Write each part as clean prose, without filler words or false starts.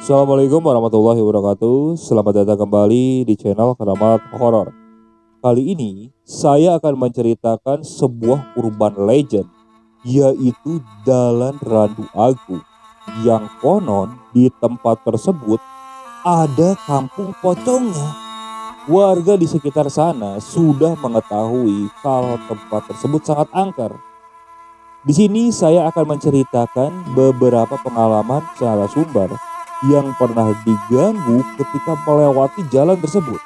Assalamualaikum warahmatullahi wabarakatuh. Selamat datang kembali di channel Keramat Horor. Kali ini saya akan menceritakan sebuah urban legend, yaitu Dalan Randu Agung, yang konon di tempat tersebut ada kampung pocongnya. Warga di sekitar sana sudah mengetahui kalau tempat tersebut sangat angker. Di sini saya akan menceritakan beberapa pengalaman narasumber yang pernah diganggu ketika melewati jalan tersebut.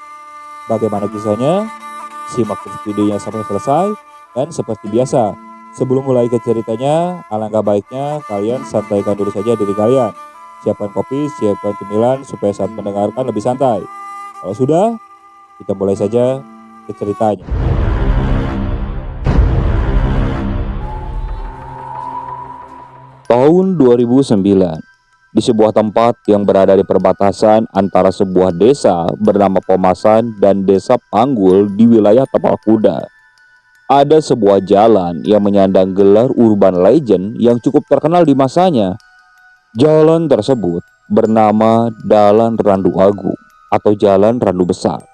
Bagaimana kisahnya? Simak terus videonya sampai selesai. Dan seperti biasa, sebelum mulai ke ceritanya, alangkah baiknya kalian santaikan dulu saja diri kalian. Siapkan kopi, siapkan cemilan supaya saat mendengarkan lebih santai. Kalau sudah, kita mulai saja ke ceritanya. Tahun 2009, di sebuah tempat yang berada di perbatasan antara sebuah desa bernama Pomasan dan desa Panggul di wilayah Tapal Kuda, ada sebuah jalan yang menyandang gelar urban legend yang cukup terkenal di masanya. Jalan tersebut bernama Dalan Randu Agung atau Jalan Randu Besar.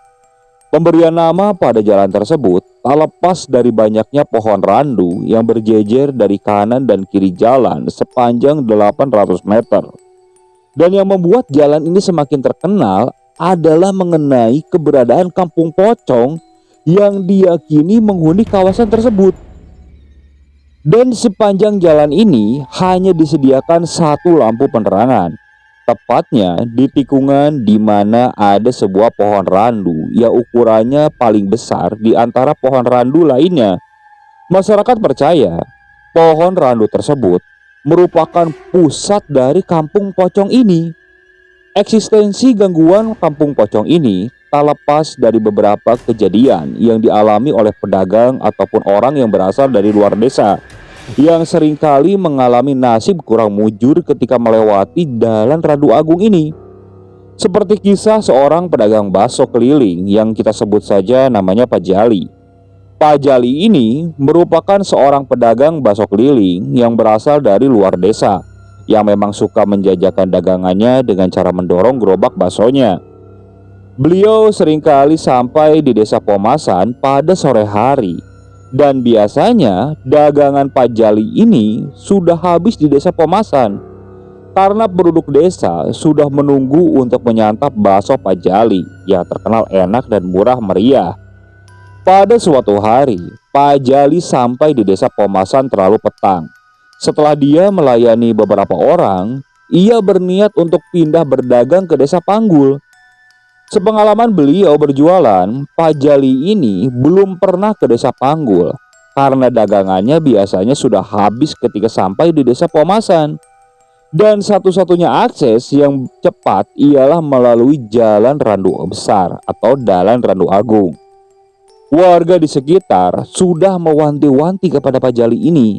Pemberian nama pada jalan tersebut tak lepas dari banyaknya pohon randu yang berjejer dari kanan dan kiri jalan sepanjang 800 meter. Dan yang membuat jalan ini semakin terkenal adalah mengenai keberadaan kampung pocong yang diyakini menghuni kawasan tersebut. Dan sepanjang jalan ini hanya disediakan satu lampu penerangan, tepatnya di tikungan di mana ada sebuah pohon randu yang ukurannya paling besar di antara pohon randu lainnya. Masyarakat percaya pohon randu tersebut merupakan pusat dari kampung pocong ini. Eksistensi gangguan kampung pocong ini tak lepas dari beberapa kejadian yang dialami oleh pedagang ataupun orang yang berasal dari luar desa, yang seringkali mengalami nasib kurang mujur ketika melewati Dalan Randu Agung ini. Seperti kisah seorang pedagang bakso keliling yang kita sebut saja namanya Pak Jali. Pak Jali ini merupakan seorang pedagang bakso keliling yang berasal dari luar desa, yang memang suka menjajakan dagangannya dengan cara mendorong gerobak baksonya. Beliau seringkali sampai di desa Pomasan pada sore hari, dan biasanya dagangan Pak Jali ini sudah habis di desa Pomasan, karena penduduk desa sudah menunggu untuk menyantap bakso Pak Jali yang terkenal enak dan murah meriah. Pada suatu hari, Pak Jali sampai di desa Pomasan terlalu petang. Setelah dia melayani beberapa orang, ia berniat untuk pindah berdagang ke desa Panggul. Sepengalaman beliau berjualan, Pak Jali ini belum pernah ke desa Panggul karena dagangannya biasanya sudah habis ketika sampai di desa Pomasan. Dan satu-satunya akses yang cepat ialah melalui Jalan Randu Besar atau Dalan Randu Agung. Warga di sekitar sudah mewanti-wanti kepada Pak Jali ini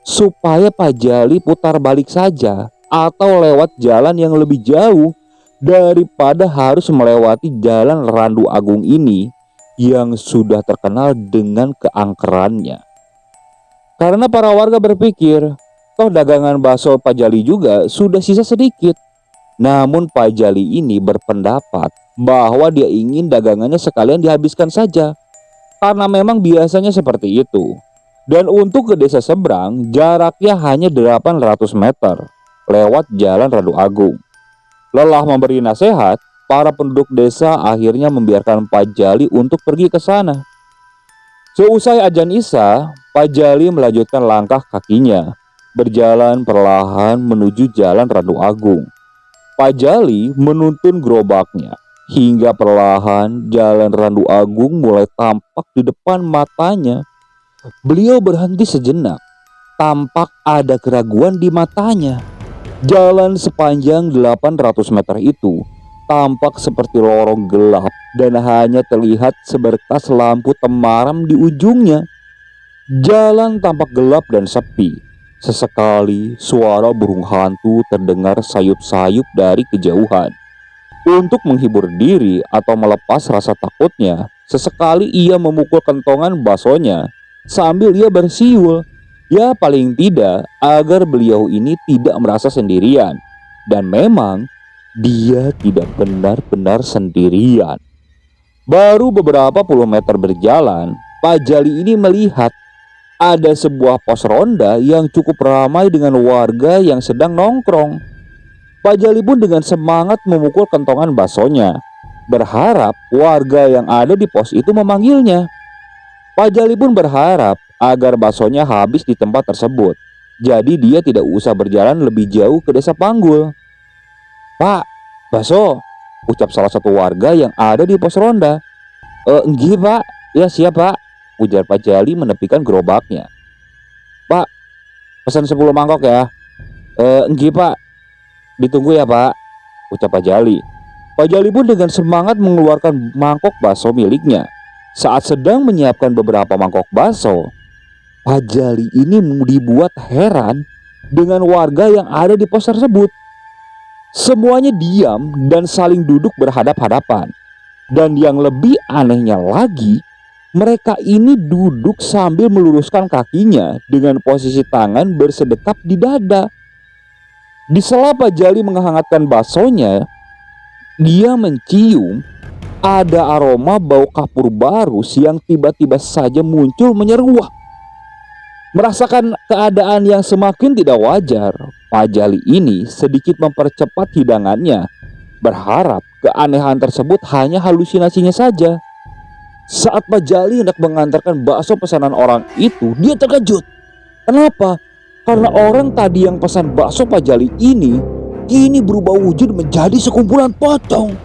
supaya Pak Jali putar balik saja atau lewat jalan yang lebih jauh daripada harus melewati Jalan Randu Agung ini yang sudah terkenal dengan keangkerannya. Karena para warga berpikir, toh dagangan bakso Pak Jali juga sudah sisa sedikit. Namun Pak Jali ini berpendapat bahwa dia ingin dagangannya sekalian dihabiskan saja, karena memang biasanya seperti itu. Dan untuk ke desa seberang jaraknya hanya 800 meter lewat Jalan Randu Agung. Lelah memberi nasihat, para penduduk desa akhirnya membiarkan Pak Jali untuk pergi ke sana. Seusai azan Isya, Pak Jali melanjutkan langkah kakinya, berjalan perlahan menuju Jalan Randu Agung. Pak Jali menuntun gerobaknya hingga perlahan Jalan Randu Agung mulai tampak di depan matanya. Beliau berhenti sejenak. Tampak ada keraguan di matanya. Jalan sepanjang 800 meter itu tampak seperti lorong gelap dan hanya terlihat seberkas lampu temaram di ujungnya. Jalan tampak gelap dan sepi. Sesekali suara burung hantu terdengar sayup-sayup dari kejauhan. Untuk menghibur diri atau melepas rasa takutnya, sesekali ia memukul kentongan baksonya sambil ia bersiul. Ya paling tidak agar beliau ini tidak merasa sendirian. Dan memang dia tidak benar-benar sendirian. Baru beberapa puluh meter berjalan, Pak Jali ini melihat ada sebuah pos ronda yang cukup ramai dengan warga yang sedang nongkrong. Pak Jali pun dengan semangat memukul kentongan baksonya, berharap warga yang ada di pos itu memanggilnya. Pak Jali pun berharap agar baksonya habis di tempat tersebut. Jadi dia tidak usah berjalan lebih jauh ke desa Panggul. "Pak, bakso," ucap salah satu warga yang ada di pos ronda. Enggih pak, ya siap pak," ujar Pak Jali menepikan gerobaknya. "Pak, pesan 10 mangkok ya." Enggih pak, ditunggu ya pak," ucap Pak Jali. Pak Jali pun dengan semangat mengeluarkan mangkok bakso miliknya. Saat sedang menyiapkan beberapa mangkok bakso, Pak Jali ini dibuat heran dengan warga yang ada di pos tersebut. Semuanya diam dan saling duduk berhadap-hadapan. Dan yang lebih anehnya lagi, mereka ini duduk sambil meluruskan kakinya dengan posisi tangan bersedekap di dada. Di sela Pak Jali menghangatkan baksonya, dia mencium ada aroma bau kapur barus yang tiba-tiba saja muncul menyeruak. Merasakan keadaan yang semakin tidak wajar, Pak Jali ini sedikit mempercepat hidangannya, berharap keanehan tersebut hanya halusinasinya saja. Saat Pak Jali hendak mengantarkan bakso pesanan orang itu, dia terkejut. Kenapa? Karena orang tadi yang pesan bakso Pak Jali ini kini berubah wujud menjadi sekumpulan pocong.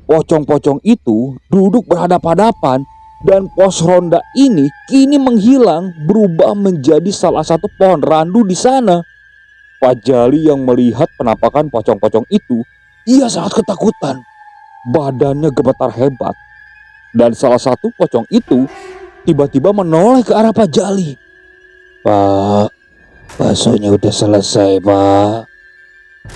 Pocong-pocong itu duduk berhadap-hadapan dan pos ronda ini kini menghilang, berubah menjadi salah satu pohon randu di sana. Pak Jali yang melihat penampakan pocong-pocong itu, ia sangat ketakutan. Badannya gemetar hebat. Dan salah satu pocong itu tiba-tiba menoleh ke arah Pak Jali. "Pak, baksonya udah selesai pak."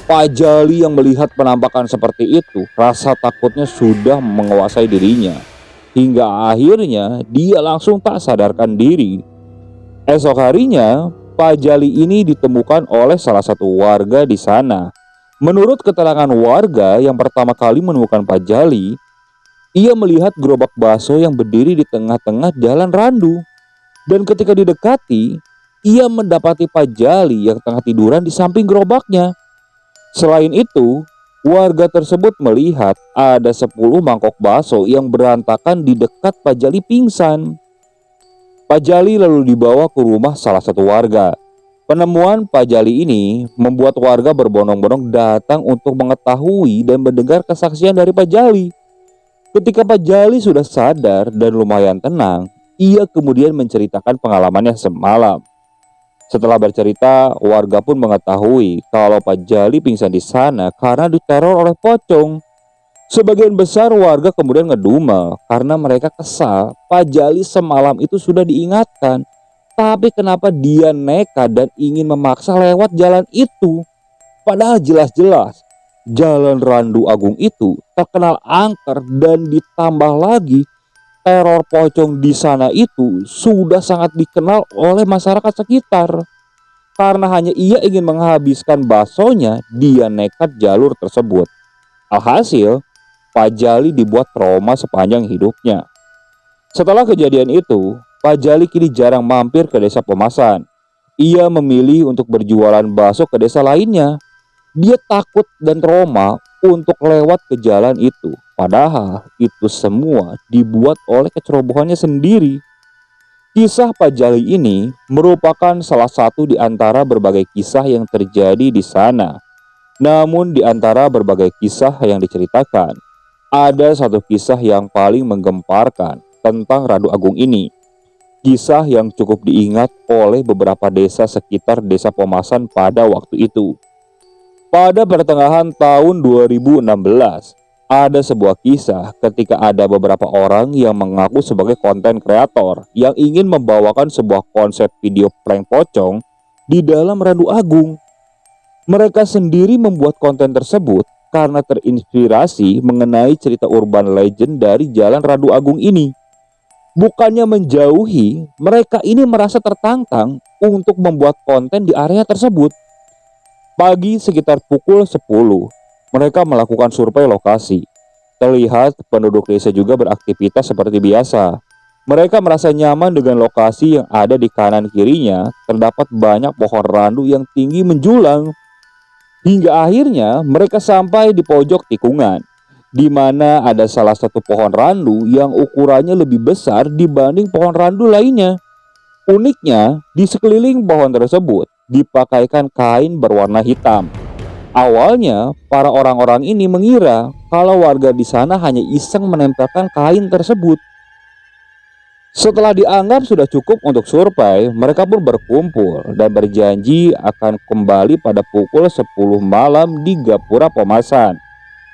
Pak Jali yang melihat penampakan seperti itu, rasa takutnya sudah menguasai dirinya. Hingga akhirnya dia langsung tak sadarkan diri. Esok harinya, Pak Jali ini ditemukan oleh salah satu warga di sana. Menurut keterangan warga yang pertama kali menemukan Pak Jali, ia melihat gerobak bakso yang berdiri di tengah-tengah jalan randu. Dan ketika didekati, ia mendapati Pak Jali yang tengah tiduran di samping gerobaknya. Selain itu, warga tersebut melihat ada 10 mangkok bakso yang berantakan di dekat Pak Jali pingsan. Pak Jali lalu dibawa ke rumah salah satu warga. Penemuan Pak Jali ini membuat warga berbondong-bondong datang untuk mengetahui dan mendengar kesaksian dari Pak Jali. Ketika Pak Jali sudah sadar dan lumayan tenang, ia kemudian menceritakan pengalamannya semalam. Setelah bercerita, warga pun mengetahui kalau Pak Jali pingsan di sana karena diteror oleh pocong. Sebagian besar warga kemudian ngedumel karena mereka kesal Pak Jali semalam itu sudah diingatkan, tapi kenapa dia nekat dan ingin memaksa lewat jalan itu? Padahal jelas-jelas jalan Randu Agung itu terkenal angker dan ditambah lagi teror pocong di sana itu sudah sangat dikenal oleh masyarakat sekitar. Karena hanya ia ingin menghabiskan baksonya, dia nekat jalur tersebut. Alhasil, Pak Jali dibuat trauma sepanjang hidupnya. Setelah kejadian itu, Pak Jali kini jarang mampir ke desa Pemasan. Ia memilih untuk berjualan bakso ke desa lainnya. Dia takut dan trauma untuk lewat ke jalan itu. Padahal itu semua dibuat oleh kecerobohannya sendiri. Kisah Pak Jali ini merupakan salah satu di antara berbagai kisah yang terjadi di sana. Namun di antara berbagai kisah yang diceritakan, ada satu kisah yang paling menggemparkan tentang Randu Agung ini. Kisah yang cukup diingat oleh beberapa desa sekitar desa Pemasan pada waktu itu. Pada pertengahan tahun 2016, ada sebuah kisah ketika ada beberapa orang yang mengaku sebagai konten kreator yang ingin membawakan sebuah konsep video prank pocong di dalam Randu Agung. Mereka sendiri membuat konten tersebut karena terinspirasi mengenai cerita urban legend dari jalan Randu Agung ini. Bukannya menjauhi, mereka ini merasa tertantang untuk membuat konten di area tersebut. Pagi sekitar pukul 10, mereka melakukan survei lokasi. Terlihat penduduk desa juga beraktivitas seperti biasa. Mereka merasa nyaman dengan lokasi yang ada di kanan kirinya. Terdapat banyak pohon randu yang tinggi menjulang. Hingga akhirnya mereka sampai di pojok tikungan, di mana ada salah satu pohon randu yang ukurannya lebih besar dibanding pohon randu lainnya. Uniknya, di sekeliling pohon tersebut dipakaikan kain berwarna hitam. Awalnya, para orang-orang ini mengira kalau warga di sana hanya iseng menempelkan kain tersebut. Setelah dianggap sudah cukup untuk survei, mereka pun berkumpul dan berjanji akan kembali pada pukul 10 malam di Gapura Pemasan.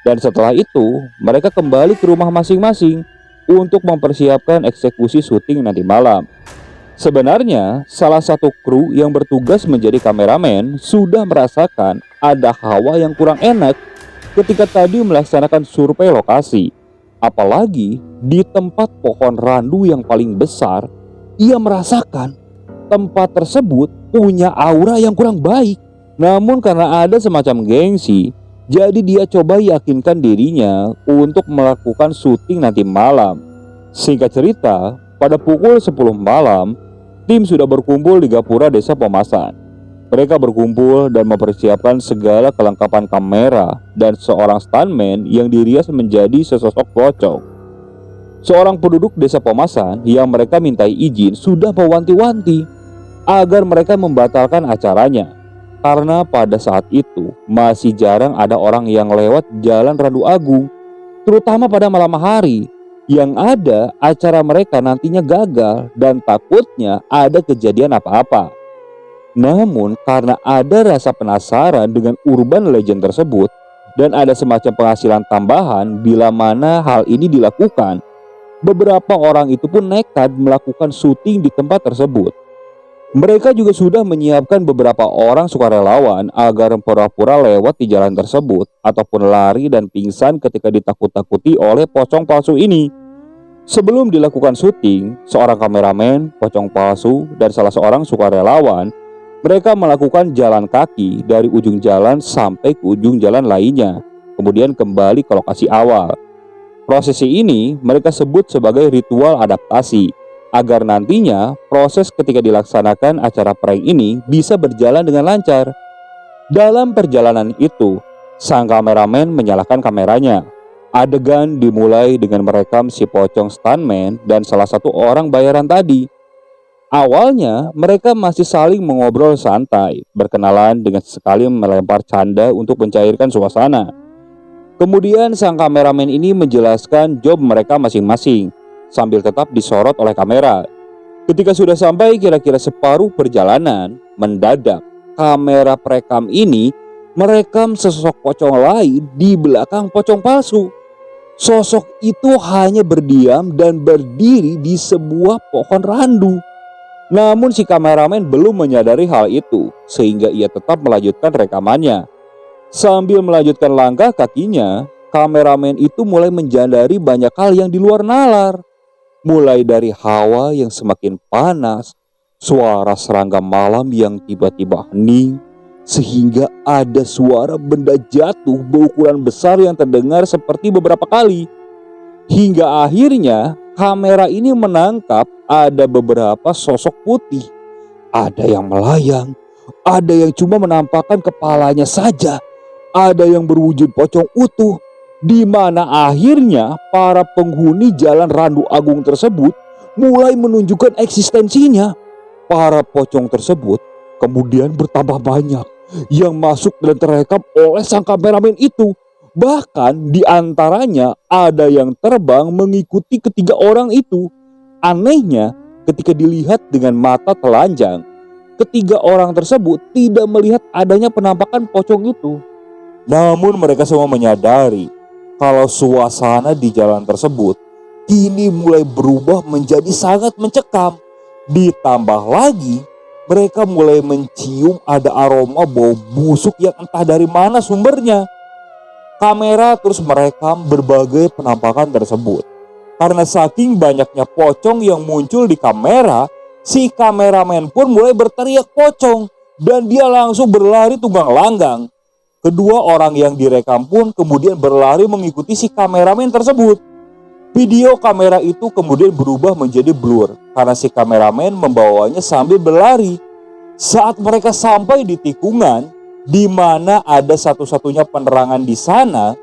Dan setelah itu, mereka kembali ke rumah masing-masing untuk mempersiapkan eksekusi syuting nanti malam. Sebenarnya, salah satu kru yang bertugas menjadi kameramen sudah merasakan ada hawa yang kurang enak ketika tadi melaksanakan survei lokasi. Apalagi di tempat pohon randu yang paling besar, ia merasakan tempat tersebut punya aura yang kurang baik. Namun karena ada semacam gengsi, jadi dia coba yakinkan dirinya untuk melakukan syuting nanti malam. Singkat cerita, pada pukul 10 malam, tim sudah berkumpul di Gapura Desa Pemasan. Mereka berkumpul dan mempersiapkan segala kelengkapan kamera dan seorang stuntman yang dirias menjadi sesosok pocong. Seorang penduduk desa Pemasan yang mereka mintai izin sudah mewanti-wanti agar mereka membatalkan acaranya, karena pada saat itu masih jarang ada orang yang lewat jalan Randu Agung, terutama pada malam hari. Yang ada acara mereka nantinya gagal dan takutnya ada kejadian apa-apa. Namun karena ada rasa penasaran dengan urban legend tersebut dan ada semacam penghasilan tambahan bila mana hal ini dilakukan, beberapa orang itu pun nekat melakukan syuting di tempat tersebut. Mereka juga sudah menyiapkan beberapa orang sukarelawan agar pura-pura lewat di jalan tersebut ataupun lari dan pingsan ketika ditakut-takuti oleh pocong palsu ini. Sebelum dilakukan syuting, seorang kameramen, pocong palsu, dan salah seorang sukarelawan mereka melakukan jalan kaki dari ujung jalan sampai ke ujung jalan lainnya, kemudian kembali ke lokasi awal. Prosesi ini mereka sebut sebagai ritual adaptasi, agar nantinya proses ketika dilaksanakan acara prank ini bisa berjalan dengan lancar. Dalam perjalanan itu, sang kameramen menyalakan kameranya. Adegan dimulai dengan merekam si pocong stuntman dan salah satu orang bayaran tadi. Awalnya mereka masih saling mengobrol santai, berkenalan dengan sekali melempar canda untuk mencairkan suasana. Kemudian sang kameramen ini menjelaskan job mereka masing-masing sambil tetap disorot oleh kamera. Ketika sudah sampai kira-kira separuh perjalanan, mendadak kamera perekam ini merekam sesosok pocong lain di belakang pocong palsu. Sosok itu hanya berdiam dan berdiri di sebuah pohon randu. Namun si kameramen belum menyadari hal itu, sehingga ia tetap melanjutkan rekamannya. Sambil melanjutkan langkah kakinya, kameramen itu mulai menjadari banyak hal yang di luar nalar. Mulai dari hawa yang semakin panas, suara serangga malam yang tiba-tiba hening, sehingga ada suara benda jatuh berukuran besar yang terdengar seperti beberapa kali. Hingga akhirnya kamera ini menangkap ada beberapa sosok putih. Ada yang melayang, ada yang cuma menampakkan kepalanya saja, ada yang berwujud pocong utuh, di mana akhirnya para penghuni jalan Randu Agung tersebut mulai menunjukkan eksistensinya. Para pocong tersebut kemudian bertambah banyak yang masuk dan terekam oleh sang kameramen itu. Bahkan di antaranya ada yang terbang mengikuti ketiga orang itu. Anehnya, ketika dilihat dengan mata telanjang, ketiga orang tersebut tidak melihat adanya penampakan pocong itu. Namun mereka semua menyadari kalau suasana di jalan tersebut kini mulai berubah menjadi sangat mencekam. Ditambah lagi, mereka mulai mencium ada aroma bau busuk yang entah dari mana sumbernya. Kamera terus merekam berbagai penampakan tersebut. Karena saking banyaknya pocong yang muncul di kamera, si kameramen pun mulai berteriak pocong dan dia langsung berlari tunggang langgang. Kedua orang yang direkam pun kemudian berlari mengikuti si kameramen tersebut. Video kamera itu kemudian berubah menjadi blur karena si kameramen membawanya sambil berlari. Saat mereka sampai di tikungan di mana ada satu-satunya penerangan di sana,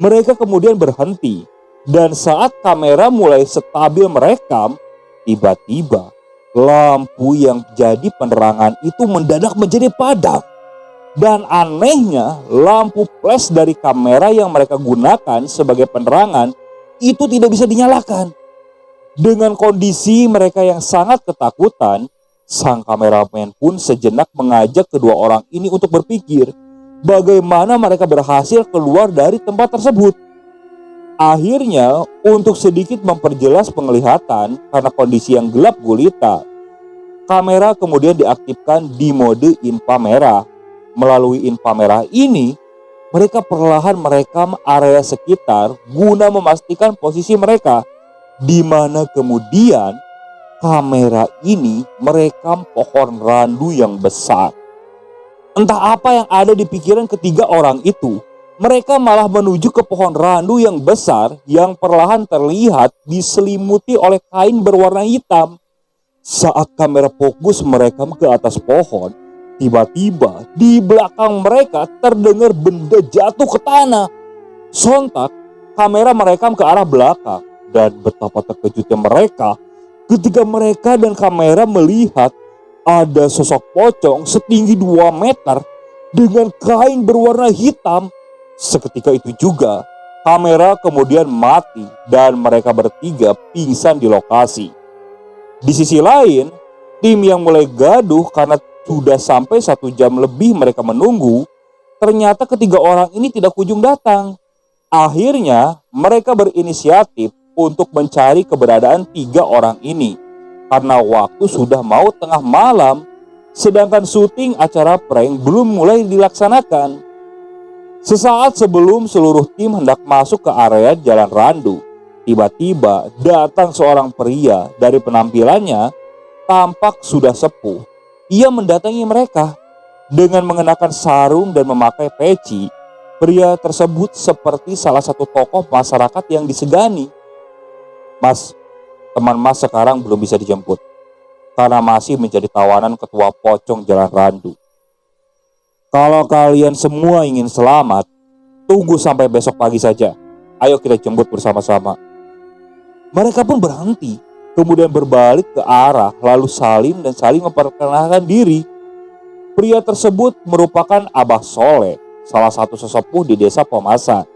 mereka kemudian berhenti. Dan saat kamera mulai stabil merekam, tiba-tiba lampu yang jadi penerangan itu mendadak menjadi padam. Dan anehnya, lampu flash dari kamera yang mereka gunakan sebagai penerangan itu tidak bisa dinyalakan. Dengan kondisi mereka yang sangat ketakutan, sang kameramen pun sejenak mengajak kedua orang ini untuk berpikir bagaimana mereka berhasil keluar dari tempat tersebut. Akhirnya, untuk sedikit memperjelas penglihatan karena kondisi yang gelap gulita, kamera kemudian diaktifkan di mode inframerah. Melalui inframerah ini, mereka perlahan merekam area sekitar guna memastikan posisi mereka, di mana kemudian kamera ini merekam pohon randu yang besar. Entah apa yang ada di pikiran ketiga orang itu, mereka malah menuju ke pohon randu yang besar yang perlahan terlihat diselimuti oleh kain berwarna hitam. Saat kamera fokus merekam ke atas pohon, tiba-tiba di belakang mereka terdengar benda jatuh ke tanah. Sontak, kamera merekam ke arah belakang dan betapa terkejutnya mereka ketika mereka dan kamera melihat ada sosok pocong setinggi 2 meter dengan kain berwarna hitam. Seketika itu juga, kamera kemudian mati dan mereka bertiga pingsan di lokasi. Di sisi lain, tim yang mulai gaduh karena sudah sampai 1 jam lebih mereka menunggu, ternyata ketiga orang ini tidak kunjung datang. Akhirnya mereka berinisiatif untuk mencari keberadaan 3 orang ini karena waktu sudah mau tengah malam, sedangkan syuting acara prank belum mulai dilaksanakan. Sesaat sebelum seluruh tim hendak masuk ke area Jalan Randu, tiba-tiba datang seorang pria. Dari penampilannya tampak sudah sepuh. Ia mendatangi mereka dengan mengenakan sarung dan memakai peci. Pria tersebut seperti salah satu tokoh masyarakat yang disegani. "Mas, teman mas sekarang belum bisa dijemput karena masih menjadi tawanan ketua pocong Jalan Randu. Kalau kalian semua ingin selamat, tunggu sampai besok pagi saja. Ayo kita jemput bersama-sama." Mereka pun berhenti, kemudian berbalik ke arah lalu salim dan saling memperkenalkan diri. Pria tersebut merupakan Abah Soleh, salah satu sesepuh di desa Pomasan.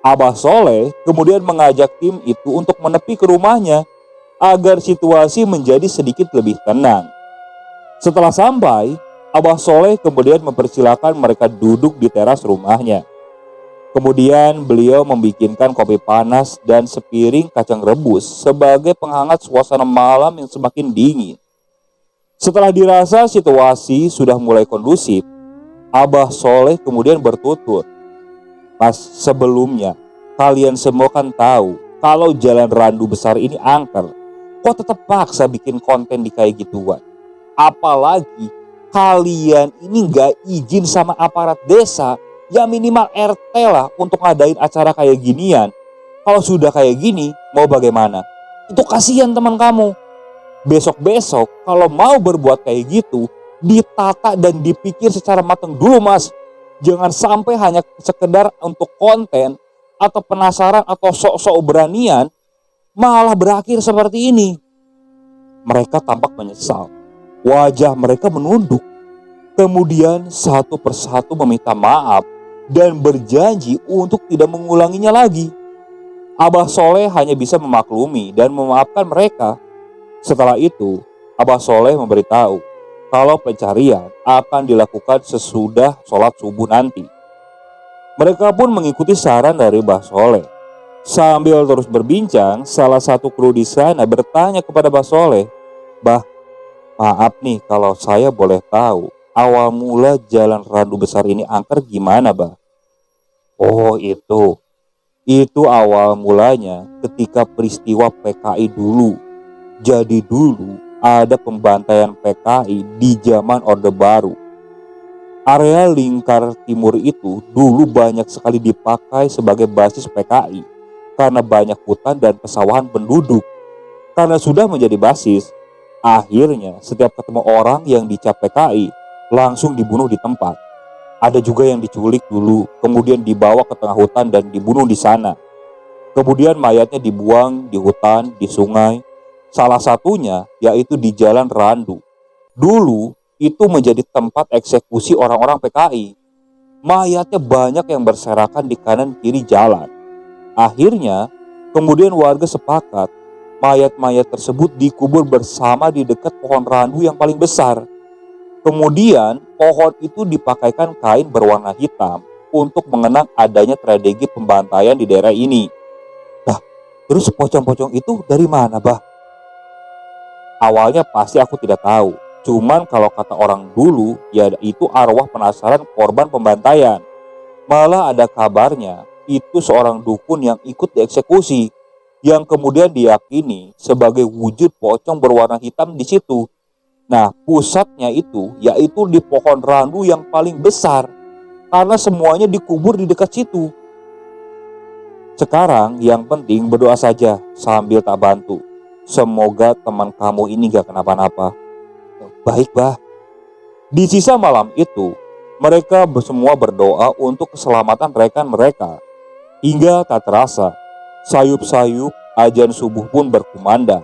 Abah Soleh kemudian mengajak tim itu untuk menepi ke rumahnya agar situasi menjadi sedikit lebih tenang. Setelah sampai, Abah Soleh kemudian mempersilahkan mereka duduk di teras rumahnya. Kemudian beliau membikinkan kopi panas dan sepiring kacang rebus sebagai penghangat suasana malam yang semakin dingin. Setelah dirasa situasi sudah mulai kondusif, Abah Soleh kemudian bertutur, "Mas, sebelumnya kalian semua kan tahu kalau Jalan Randu besar ini angker. Kok tetap paksa bikin konten di kayak gituan? Apalagi kalian ini gak izin sama aparat desa. Ya minimal RT lah untuk ngadain acara kayak ginian. Kalau sudah kayak gini, mau bagaimana? Itu kasihan teman kamu. Besok-besok kalau mau berbuat kayak gitu, ditata dan dipikir secara matang dulu mas. Jangan sampai hanya sekedar untuk konten atau penasaran atau sok-sok beranian, malah berakhir seperti ini." Mereka tampak menyesal. Wajah mereka menunduk. Kemudian satu persatu meminta maaf dan berjanji untuk tidak mengulanginya lagi. Abah Soleh hanya bisa memaklumi dan memaafkan mereka. Setelah itu, Abah Soleh memberitahu kalau pencarian akan dilakukan sesudah sholat subuh nanti. Mereka pun mengikuti saran dari Abah Soleh. Sambil terus berbincang, salah satu kru di sana bertanya kepada Abah Soleh, "Bah, maaf nih kalau saya boleh tahu, awal mula Jalan Randu besar ini angker gimana, Bah?" "Oh itu awal mulanya ketika peristiwa PKI dulu. Jadi dulu ada pembantaian PKI di zaman Orde Baru. Area lingkar timur itu dulu banyak sekali dipakai sebagai basis PKI karena banyak hutan dan pesawahan penduduk. Karena sudah menjadi basis, akhirnya setiap ketemu orang yang dicap PKI langsung dibunuh di tempat. Ada juga yang diculik dulu, kemudian dibawa ke tengah hutan dan dibunuh di sana. Kemudian mayatnya dibuang di hutan, di sungai. Salah satunya yaitu di Jalan Randu. Dulu itu menjadi tempat eksekusi orang-orang PKI. Mayatnya banyak yang berserakan di kanan kiri jalan. Akhirnya, kemudian warga sepakat mayat-mayat tersebut dikubur bersama di dekat pohon randu yang paling besar. Kemudian, pohon itu dipakaikan kain berwarna hitam untuk mengenang adanya tragedi pembantaian di daerah ini. Nah, terus pocong-pocong itu dari mana, Bah? Awalnya pasti aku tidak tahu. Cuman kalau kata orang dulu, ya itu arwah penasaran korban pembantaian. Malah ada kabarnya, itu seorang dukun yang ikut dieksekusi, yang kemudian diyakini sebagai wujud pocong berwarna hitam di situ. Nah, pusatnya itu yaitu di pohon randu yang paling besar, karena semuanya dikubur di dekat situ. Sekarang yang penting berdoa saja sambil tak bantu. Semoga teman kamu ini gak kenapa-napa. Baik, Bah. Di sisa malam itu, mereka semua berdoa untuk keselamatan rekan mereka. Hingga tak terasa, sayup-sayup azan subuh pun berkumandang.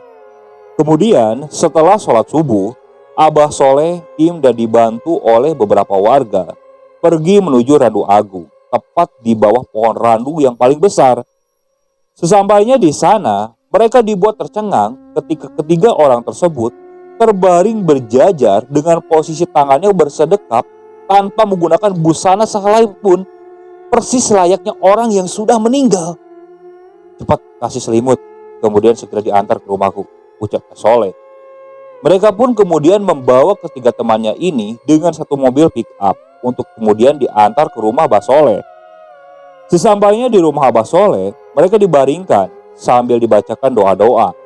Kemudian setelah sholat subuh, Abah Soleh, tim dan dibantu oleh beberapa warga pergi menuju Randu Agung, tepat di bawah pohon randu yang paling besar. Sesampainya di sana, mereka dibuat tercengang ketika ketiga orang tersebut terbaring berjajar dengan posisi tangannya bersedekap tanpa menggunakan busana sehelai pun, persis layaknya orang yang sudah meninggal. Cepat kasih selimut, kemudian segera diantar ke rumahku, ucap Soleh. Mereka pun kemudian membawa ketiga temannya ini dengan satu mobil pick up untuk kemudian diantar ke rumah Abah Soleh. Sesampainya di rumah Abah Soleh, mereka dibaringkan sambil dibacakan doa-doa.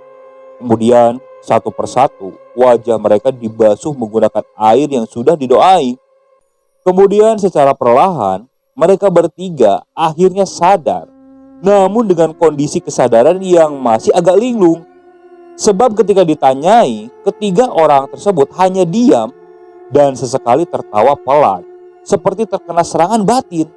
Kemudian satu persatu wajah mereka dibasuh menggunakan air yang sudah didoai. Kemudian secara perlahan mereka bertiga akhirnya sadar, namun dengan kondisi kesadaran yang masih agak linglung. Sebab ketika ditanyai, ketiga orang tersebut hanya diam dan sesekali tertawa pelan, seperti terkena serangan batin.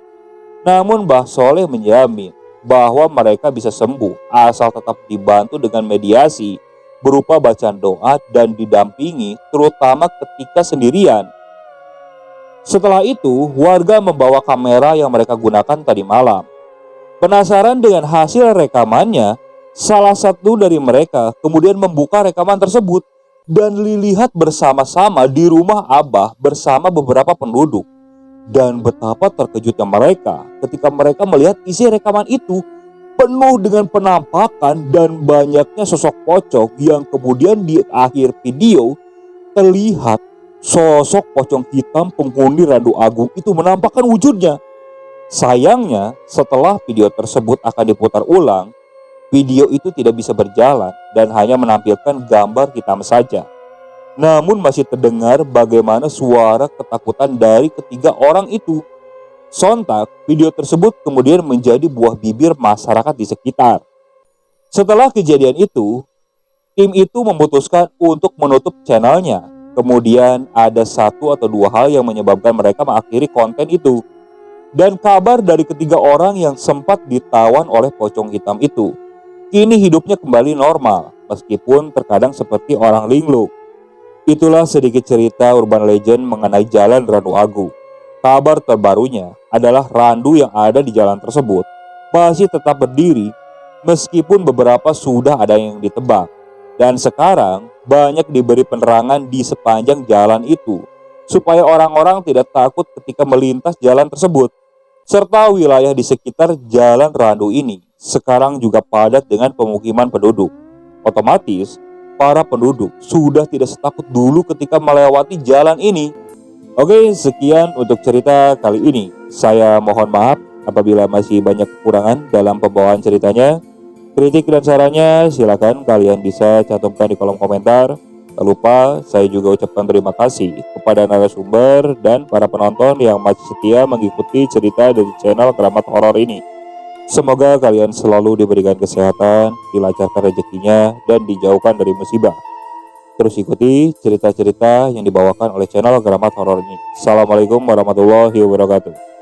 Namun Mbah Soleh menjamin bahwa mereka bisa sembuh asal tetap dibantu dengan mediasi berupa bacaan doa dan didampingi terutama ketika sendirian. Setelah itu, warga membawa kamera yang mereka gunakan tadi malam. Penasaran dengan hasil rekamannya, salah satu dari mereka kemudian membuka rekaman tersebut dan dilihat bersama-sama di rumah Abah bersama beberapa penduduk. Dan betapa terkejutnya mereka ketika mereka melihat isi rekaman itu penuh dengan penampakan dan banyaknya sosok pocong yang kemudian di akhir video terlihat sosok pocong hitam penghuni Randu Agung itu menampakkan wujudnya. Sayangnya setelah video tersebut akan diputar ulang, video itu tidak bisa berjalan dan hanya menampilkan gambar hitam saja. Namun masih terdengar bagaimana suara ketakutan dari ketiga orang itu. Sontak, video tersebut kemudian menjadi buah bibir masyarakat di sekitar. Setelah kejadian itu, tim itu memutuskan untuk menutup channelnya. Kemudian ada satu atau dua hal yang menyebabkan mereka mengakhiri konten itu. Dan kabar dari ketiga orang yang sempat ditawan oleh pocong hitam itu, kini hidupnya kembali normal, meskipun terkadang seperti orang linglung. Itulah sedikit cerita urban legend mengenai Jalan Randu Agung. Kabar terbarunya adalah randu yang ada di jalan tersebut masih tetap berdiri meskipun beberapa sudah ada yang ditebak. Dan sekarang banyak diberi penerangan di sepanjang jalan itu supaya orang-orang tidak takut ketika melintas jalan tersebut. Serta wilayah di sekitar Jalan Randu ini sekarang juga padat dengan pemukiman penduduk. Otomatis para penduduk sudah tidak setakut dulu ketika melewati jalan ini. Oke, sekian untuk cerita kali ini. Saya mohon maaf apabila masih banyak kekurangan dalam pembawaan ceritanya. Kritik dan sarannya silakan kalian bisa cantumkan di kolom komentar. Tak lupa, saya juga ucapkan terima kasih kepada narasumber dan para penonton yang masih setia mengikuti cerita dari channel Keramat Horor ini. Semoga kalian selalu diberikan kesehatan, dilancarkan rezekinya, dan dijauhkan dari musibah. Terus ikuti cerita-cerita yang dibawakan oleh channel Keramat Horor ini. Assalamualaikum warahmatullahi wabarakatuh.